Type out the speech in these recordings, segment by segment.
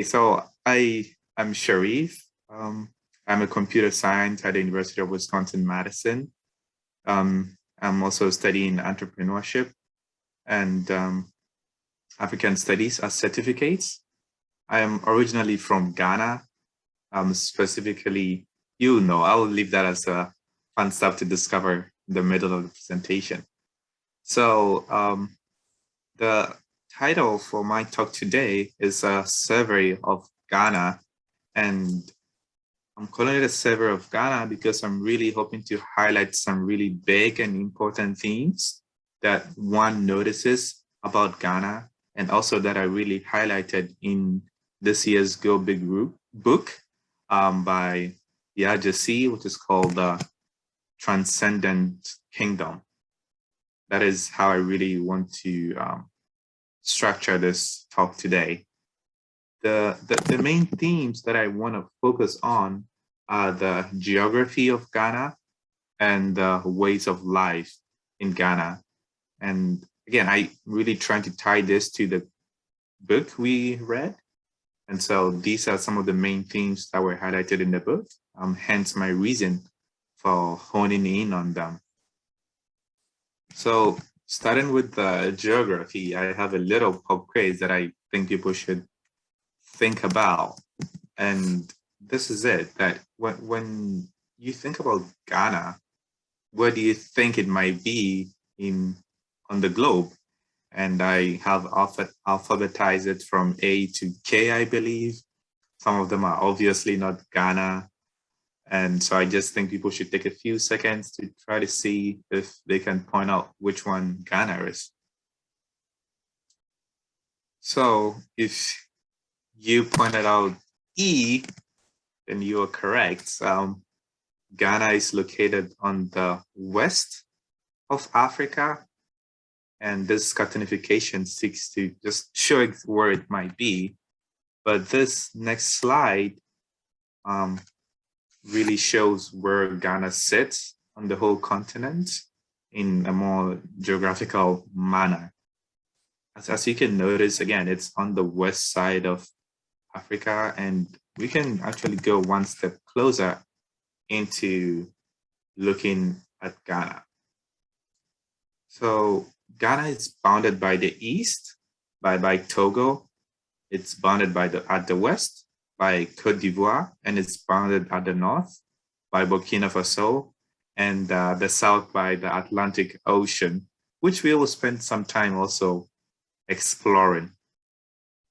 So I'm Sharif. I'm a computer science at the University of Wisconsin-Madison. I'm also studying entrepreneurship and African studies as certificates. I am originally from Ghana. Specifically, I'll leave that as a fun stuff to discover in the middle of the presentation. So the title for my talk today is a survey of Ghana, and I'm calling it a survey of Ghana because I'm really hoping to highlight some really big and important themes that one notices about Ghana, and also that I really highlighted in this year's Go Big book by Yaa Gyasi, which is called the Transcendent Kingdom. That is how I really want to structure this talk today. The main themes that I want to focus on are the geography of Ghana and the ways of life in Ghana. And again, I really trying to tie this to the book we read. And so these are some of the main themes that were highlighted in the book, hence my reason for honing in on them. So starting with the geography, I have a little pop quiz that I think people should think about. And this is it, that when you think about Ghana, where do you think it might be on the globe? And I have alphabetized it from A to K, I believe. Some of them are obviously not Ghana. And so I just think people should take a few seconds to try to see if they can point out which one Ghana is. So if you pointed out E, then you are correct. Ghana is located on the west of Africa, and this cartonification seeks to just show where it might be. But this next slide really shows where Ghana sits on the whole continent in a more geographical manner. As you can notice, again, it's on the west side of Africa, and we can actually go one step closer into looking at Ghana. So Ghana is bounded by the east by Togo. It's bounded at the west by Cote d'Ivoire, and it's bounded at the north by Burkina Faso, and the south by the Atlantic Ocean, which we will spend some time also exploring.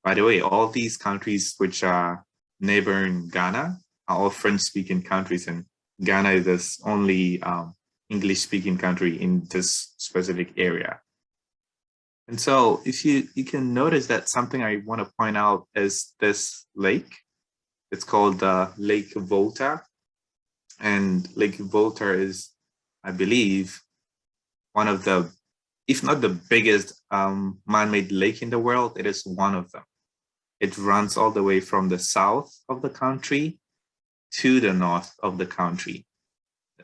By the way, all these countries which are neighboring Ghana are all French-speaking countries, and Ghana is the only English-speaking country in this specific area. And so if you can notice that something I want to point out is this lake. It's called Lake Volta. And Lake Volta is, I believe, one of the, if not the biggest man-made lake in the world, it is one of them. It runs all the way from the south of the country to the north of the country.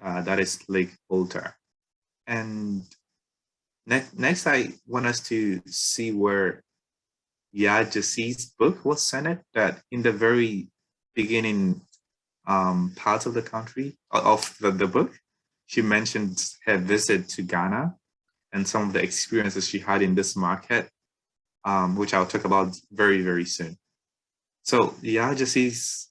That is Lake Volta. And next, I want us to see where Yaa Gyasi's book was centered, that in the very beginning parts of the country, of the book, she mentioned her visit to Ghana and some of the experiences she had in this market, which I'll talk about very, very soon. So Yaa Gyasi's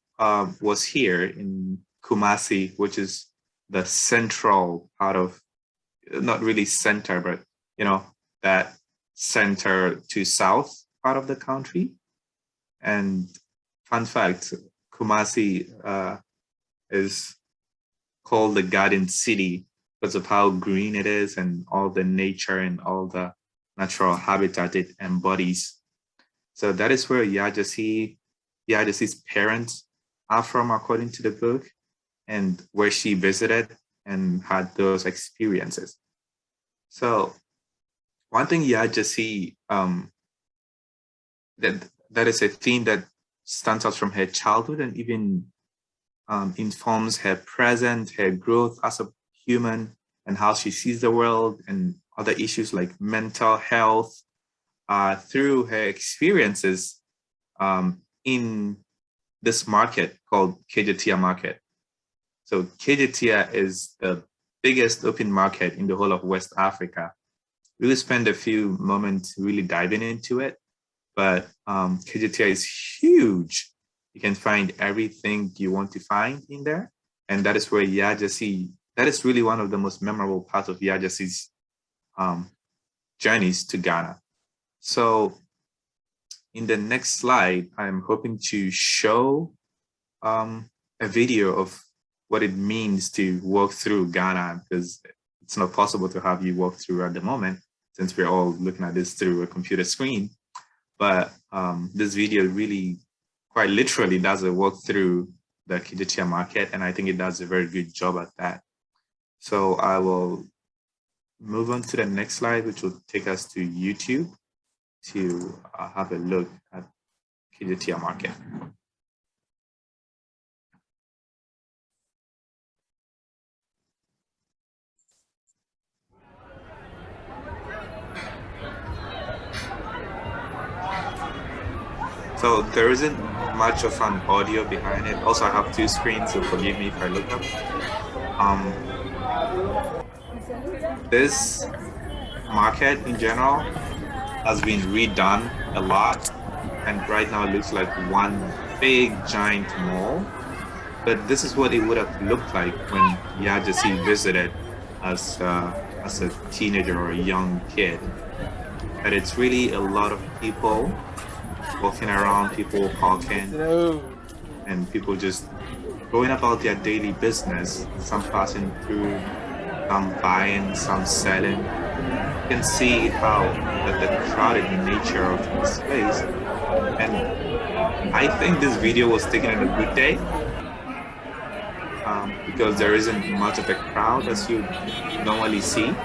was here in Kumasi, which is the central part of, not really center, but that center to south part of the country. And fun fact, Kumasi is called the Garden City because of how green it is and all the nature and all the natural habitat it embodies. So that is where Yaa Gyasi's parents are from, according to the book, and where she visited and had those experiences. So one thing Yaa Gyasi, that is a theme that stands out from her childhood and even informs her present, her growth as a human, and how she sees the world, and other issues like mental health through her experiences in this market called Kejetia Market. So Kejetia is the biggest open market in the whole of West Africa. We'll spend a few moments really diving into it, but Kejetia is huge. You can find everything you want to find in there. And that is where Yaa Gyasi, that is really one of the most memorable parts of Yaa Gyasi's journeys to Ghana. So in the next slide, I'm hoping to show a video of what it means to walk through Ghana, because it's not possible to have you walk through at the moment, since we're all looking at this through a computer screen. But this video really quite literally does a walk through the Kejetia market, and I think it does a very good job at that. So I will move on to the next slide, which will take us to YouTube to have a look at Kejetia market. So there isn't much of an audio behind it. Also, I have two screens, so forgive me if I look up. This market in general has been redone a lot, and right now it looks like one big giant mall. But this is what it would have looked like when Yaa Gyasi visited as a teenager or a young kid. But it's really a lot of people walking around, people talking, and people just going about their daily business, some passing through, some buying, some selling. You can see how the crowded nature of this place. And I think this video was taken on a good day, because there isn't much of a crowd as you normally see.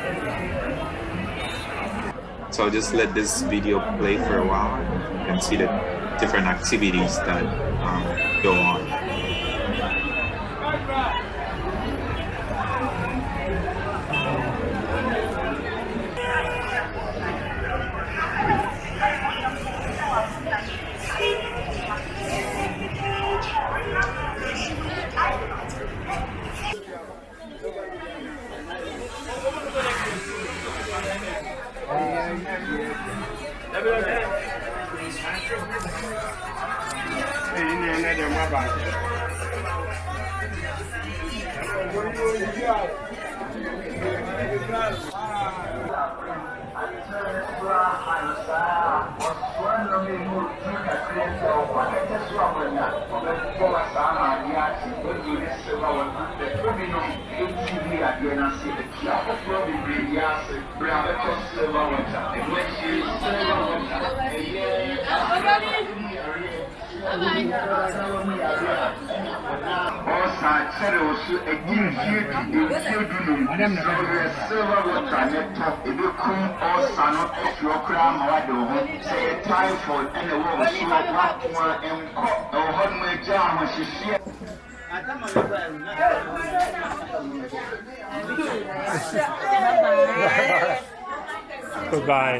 So I'll just let this video play for a while, and you can see the different activities that go on. Goodbye.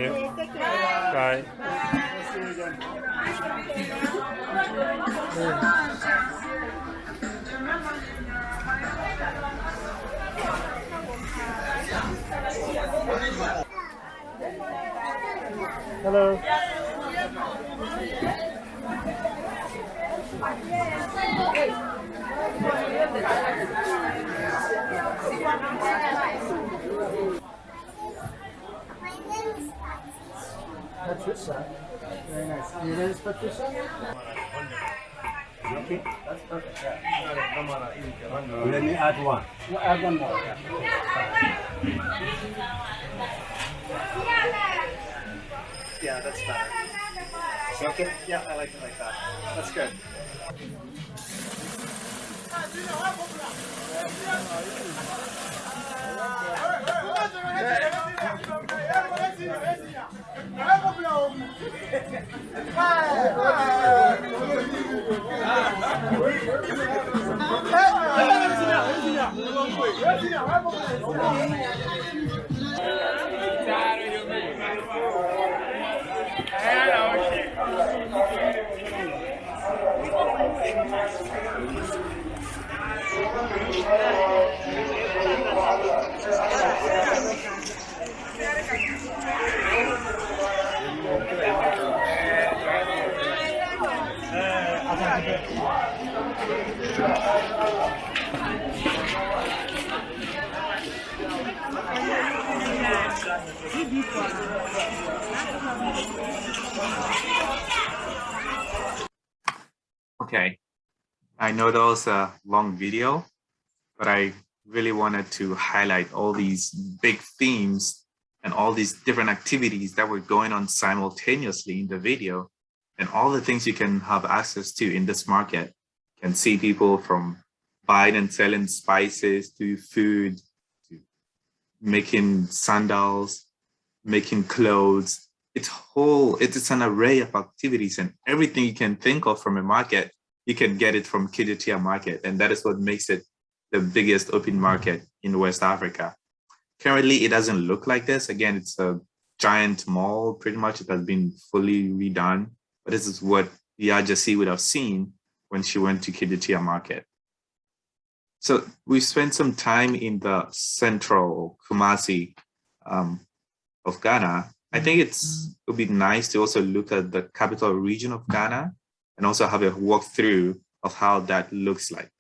Bye. Hello. Patricia. Very nice. Your name is Patricia? Okay, that's perfect. Yeah. Let me add one. We'll add one more. Yeah, that's better. Okay? Yeah, I like it like that. That's good. Okay, I know that was a long video, but I really wanted to highlight all these big themes and all these different activities that were going on simultaneously in the video, and all the things you can have access to in this market. You can see people from buying and selling spices to food, to making sandals, making clothes. It's an array of activities, and everything you can think of from a market, you can get it from Kidutiya market. And that is what makes it the biggest open market in West Africa. Currently, it doesn't look like this. Again, it's a giant mall, pretty much. It has been fully redone. But this is what Yaa Gyasi would have seen when she went to Kidutiya market. So we spent some time in the central Kumasi of Ghana. I think it would be nice to also look at the capital region of Ghana and also have a walkthrough of how that looks like.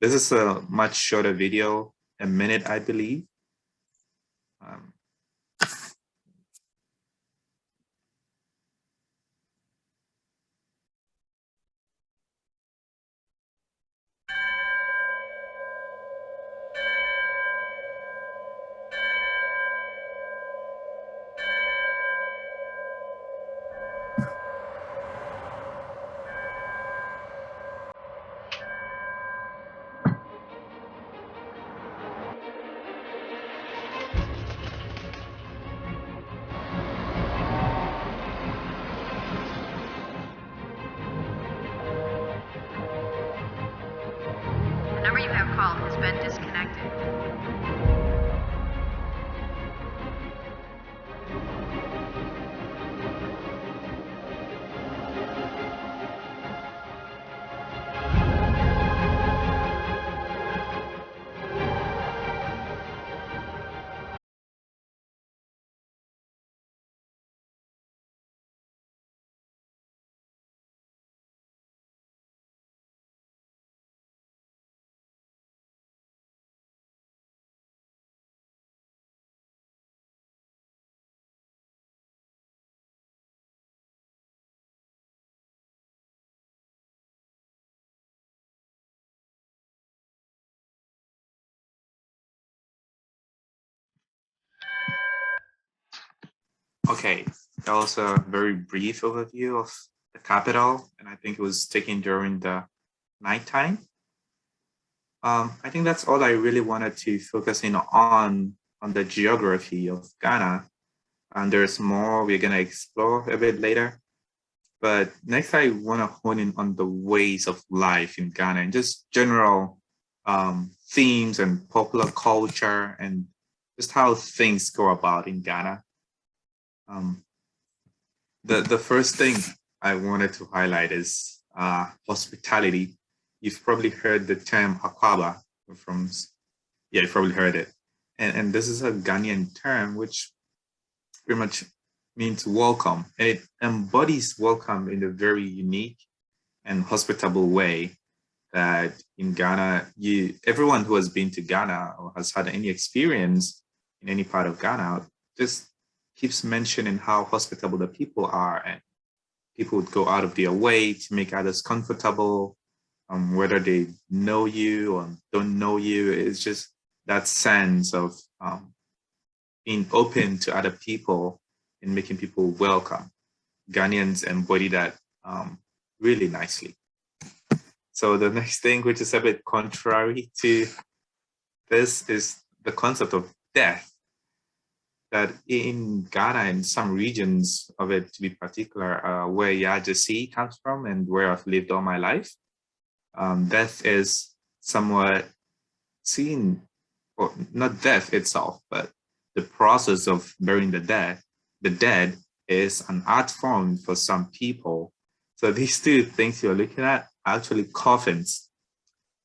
This is a much shorter video, a minute, I believe. The number you have called has been disconnected. Okay, that was a very brief overview of the capital, and I think it was taken during the nighttime. I think that's all I really wanted to focus in on the geography of Ghana. And there's more we're gonna explore a bit later. But next, I wanna hone in on the ways of life in Ghana and just general themes and popular culture and just how things go about in Ghana. The first thing I wanted to highlight is hospitality. You've probably heard the term Akwaba from, yeah, you've probably heard it. And this is a Ghanaian term, which pretty much means welcome. And it embodies welcome in a very unique and hospitable way that in Ghana, everyone who has been to Ghana or has had any experience in any part of Ghana just keeps mentioning how hospitable the people are, and people would go out of their way to make others comfortable, whether they know you or don't know you. It's just that sense of being open to other people and making people welcome. Ghanaians embody that really nicely. So the next thing, which is a bit contrary to this, is the concept of death. That in Ghana and some regions of it, to be particular, where Yaa Gyasi comes from and where I've lived all my life, death is somewhat seen, or not death itself, but the process of burying the dead is an art form for some people. So these two things you're looking at actually coffins.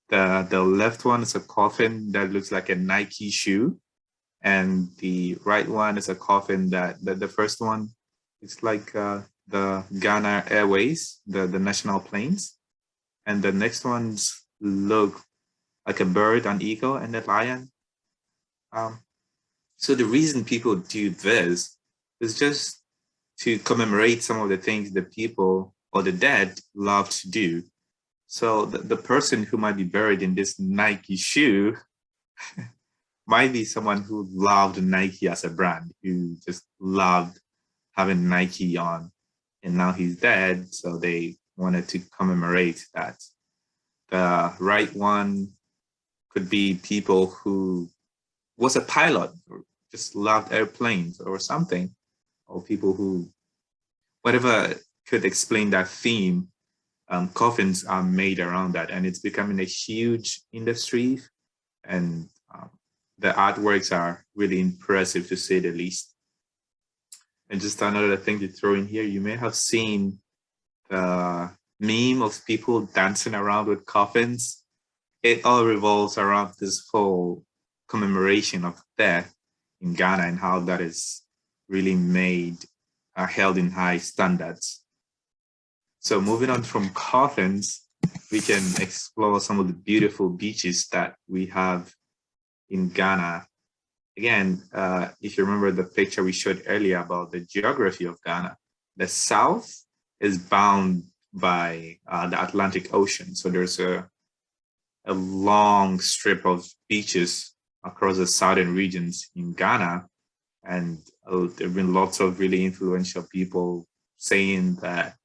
The left one is a coffin that looks like a Nike shoe, and the right one is a coffin that the first one is like the Ghana Airways, the national planes, and the next ones look like a bird, an eagle, and a lion. So the reason people do this is just to commemorate some of the things the people or the dead love to do. So the person who might be buried in this Nike shoe might be someone who loved Nike as a brand, who just loved having Nike on, and now he's dead, so they wanted to commemorate that. The right one could be people who was a pilot or just loved airplanes or something, or people who, whatever could explain that theme. Coffins are made around that, and it's becoming a huge industry, and the artworks are really impressive, to say the least. And just another thing to throw in here, you may have seen the meme of people dancing around with coffins. It all revolves around this whole commemoration of death in Ghana and how that is really made, held in high standards. So moving on from coffins, we can explore some of the beautiful beaches that we have in Ghana. Again, if you remember the picture we showed earlier about the geography of Ghana, the south is bound by the Atlantic Ocean. So there's a long strip of beaches across the southern regions in Ghana. And there have been lots of really influential people saying that,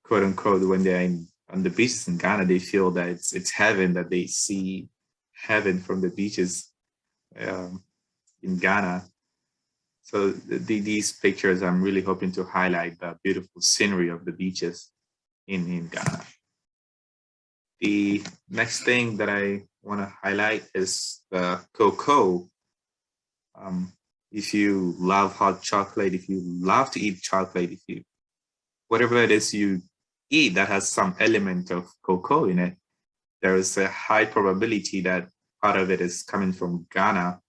quote unquote, when they're on the beaches in Ghana, they feel that it's heaven, that they see heaven from the beaches in Ghana. So these pictures, I'm really hoping to highlight the beautiful scenery of the beaches in Ghana. The next thing that I want to highlight is the cocoa. If you love hot chocolate, if you love to eat chocolate, whatever it is you eat that has some element of cocoa in it, there is a high probability that part of it is coming from Ghana.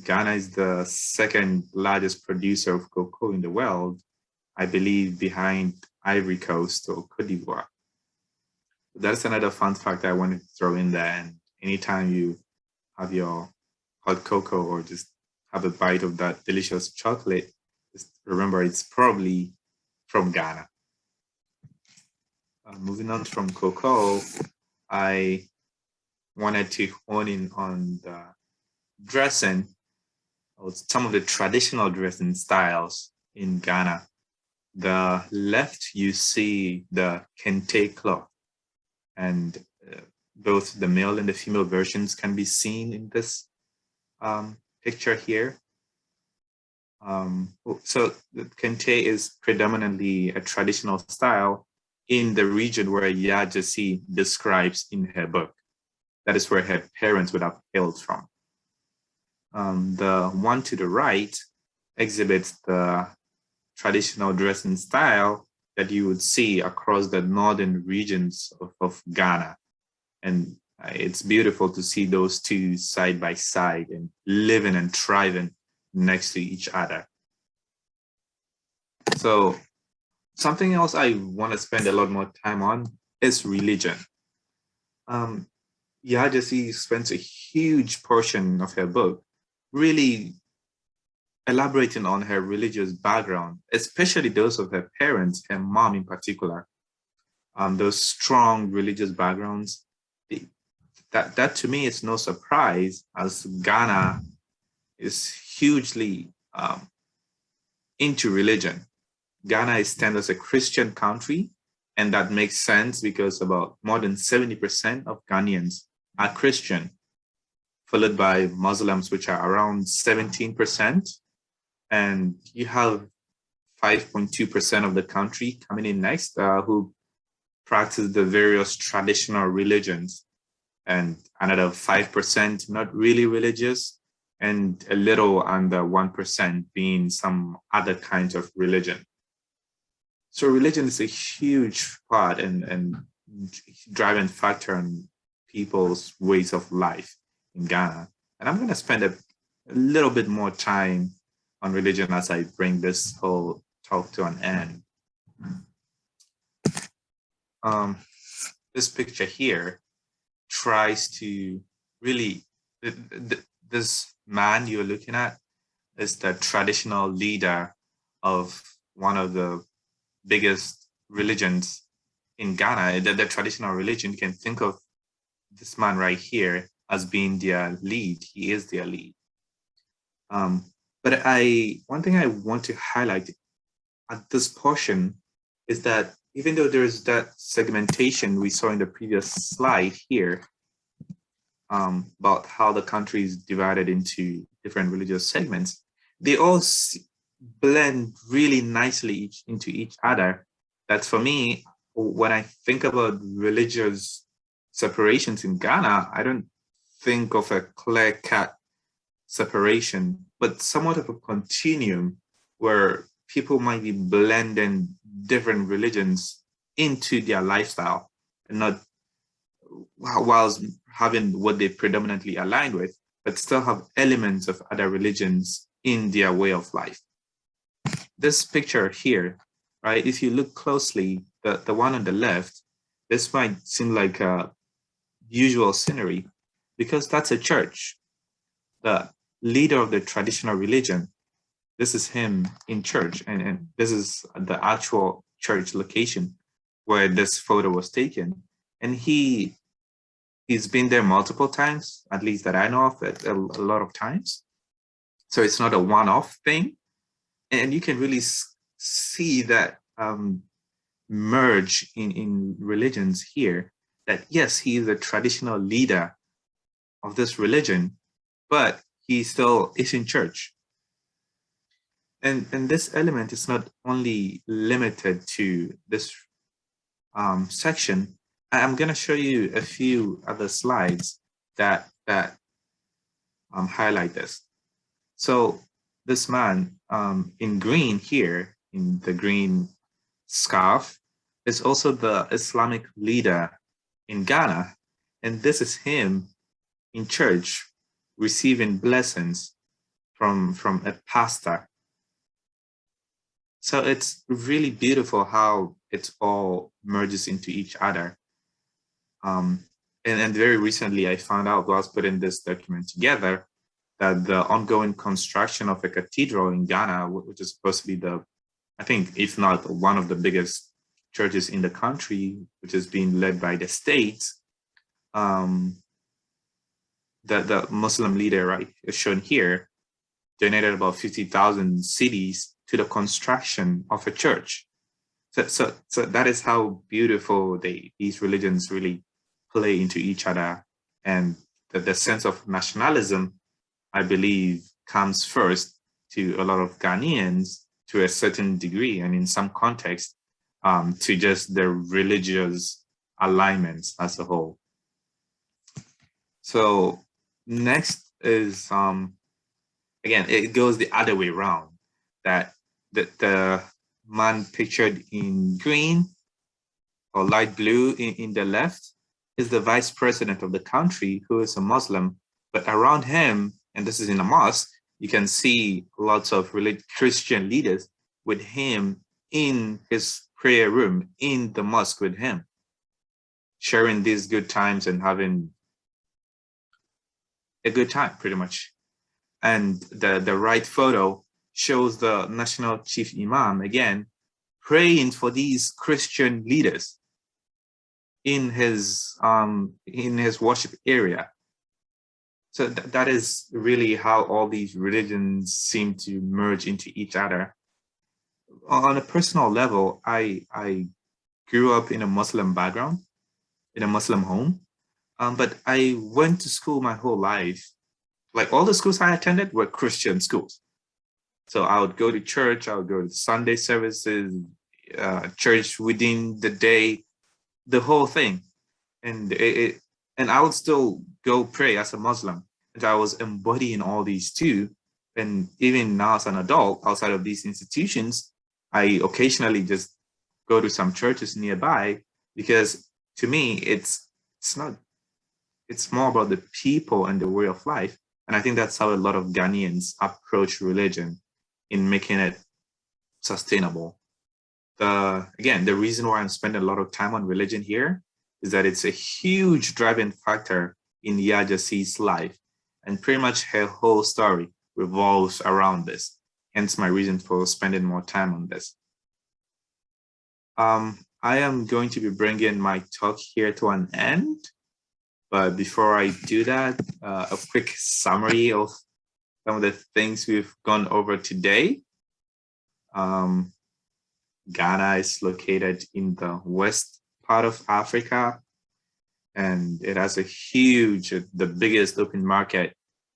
Ghana is the second largest producer of cocoa in the world, I believe, behind Ivory Coast or Cote d'Ivoire. That's another fun fact I wanted to throw in there. And anytime you have your hot cocoa or just have a bite of that delicious chocolate, just remember it's probably from Ghana. Moving on from cocoa, I wanted to hone in on the dressing, or some of the traditional dressing styles in Ghana. The left, you see the kente cloth, and both the male and the female versions can be seen in this picture here. So the kente is predominantly a traditional style in the region where Yaa Gyasi describes in her book. That is where her parents would have hailed from. The one to the right exhibits the traditional dressing style that you would see across the northern regions of Ghana. And it's beautiful to see those two side by side and living and thriving next to each other. So something else I want to spend a lot more time on is religion. Yaa Gyasi spends a huge portion of her book really elaborating on her religious background, especially those of her parents, her mom in particular. Those strong religious backgrounds, that to me is no surprise, as Ghana is hugely into religion. Ghana is stands as a Christian country, and that makes sense because about more than 70% of Ghanaians are Christian, followed by Muslims, which are around 17%. And you have 5.2% of the country coming in next who practice the various traditional religions, and another 5% not really religious, and a little under 1% being some other kinds of religion. So religion is a huge part, and driving factor in people's ways of life in Ghana. And I'm going to spend a little bit more time on religion as I bring this whole talk to an end. This picture here tries to really, this man you're looking at is the traditional leader of one of the biggest religions in Ghana. The traditional religion, you can think of this man right here as being their lead. He is their lead. But one thing I want to highlight at this portion is that even though there's that segmentation we saw in the previous slide here, about how the country is divided into different religious segments, they all blend really nicely into each other. That's, for me, when I think about religious separations in Ghana, I don't think of a clear-cut separation, but somewhat of a continuum where people might be blending different religions into their lifestyle and not whilst having what they predominantly align with, but still have elements of other religions in their way of life. This picture here, right, if you look closely, the one on the left, this might seem like a usual scenery because that's a church. The leader of the traditional religion, this is him in church, and this is the actual church location where this photo was taken. And he's been there multiple times, at least that I know of, a lot of times. So it's not a one-off thing. And you can really see that merge in religions here, that yes, he is a traditional leader of this religion, but he still is in church. And this element is not only limited to this section. I'm going to show you a few other slides that highlight this. So this man in green here, in the green scarf, is also the Islamic leader in Ghana. And this is him in church receiving blessings from a pastor. So it's really beautiful how it all merges into each other. And very recently, I found out whilst putting this document together that the ongoing construction of a cathedral in Ghana, which is supposed to be I think, if not one of the biggest churches in the country, which is being led by the state, the Muslim leader, right, is shown here, donated about 50,000 cedis to the construction of a church. So that is how beautiful these religions really play into each other. And the sense of nationalism, I believe, comes first to a lot of Ghanaians to a certain degree, and in some context, to just their religious alignments as a whole. So next is, again, it goes the other way around, that the man pictured in green or light blue in the left is the vice president of the country, who is a Muslim, but around him, and this is in a mosque, you can see lots of Christian leaders with him in his prayer room, in the mosque with him, sharing these good times and having a good time, pretty much. And the right photo shows the national chief imam, again, praying for these Christian leaders in his worship area. So that is really how all these religions seem to merge into each other. On a personal level, I grew up in a Muslim background, in a Muslim home, but I went to school my whole life. Like, all the schools I attended were Christian schools. So I would go to church, I would go to Sunday services, church within the day, the whole thing. And I would still go pray as a Muslim. And I was embodying all these too. And even now as an adult, outside of these institutions, I occasionally just go to some churches nearby because to me, it's not, it's more about the people and the way of life. And I think that's how a lot of Ghanaians approach religion in making it sustainable. Again, the reason why I'm spending a lot of time on religion here is that it's a huge driving factor in Yaa Gyasi's life, and pretty much her whole story revolves around this. Hence my reason for spending more time on this. I am going to be bringing my talk here to an end, but before I do that, a quick summary of some of the things we've gone over today. Ghana is located in the west part of Africa, and it has a huge, the biggest open market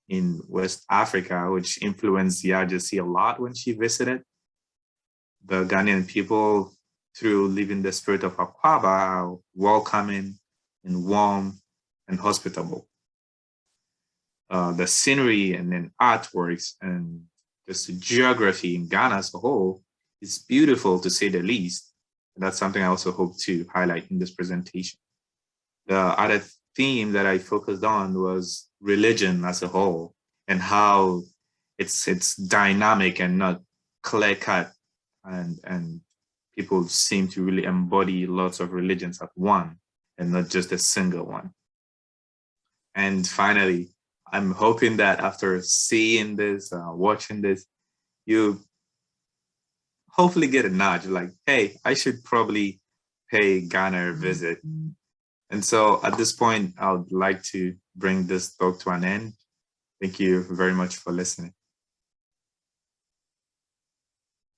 in West Africa, which influenced Yaa Gyasi a lot when she visited. The Ghanaian people, through living the spirit of Akwaba, are welcoming and warm and hospitable. The scenery and then artworks and just the geography in Ghana as a whole is beautiful, to say the least. And that's something I also hope to highlight in this presentation. The other theme that I focused on was religion as a whole, and how it's dynamic and not clear-cut, and people seem to really embody lots of religions at one and not just a single one. And finally, I'm hoping that after seeing this, watching this, you hopefully get a nudge like, hey, I should probably pay Ghana a visit. And so at this point, I would like to bring this talk to an end. Thank you very much for listening.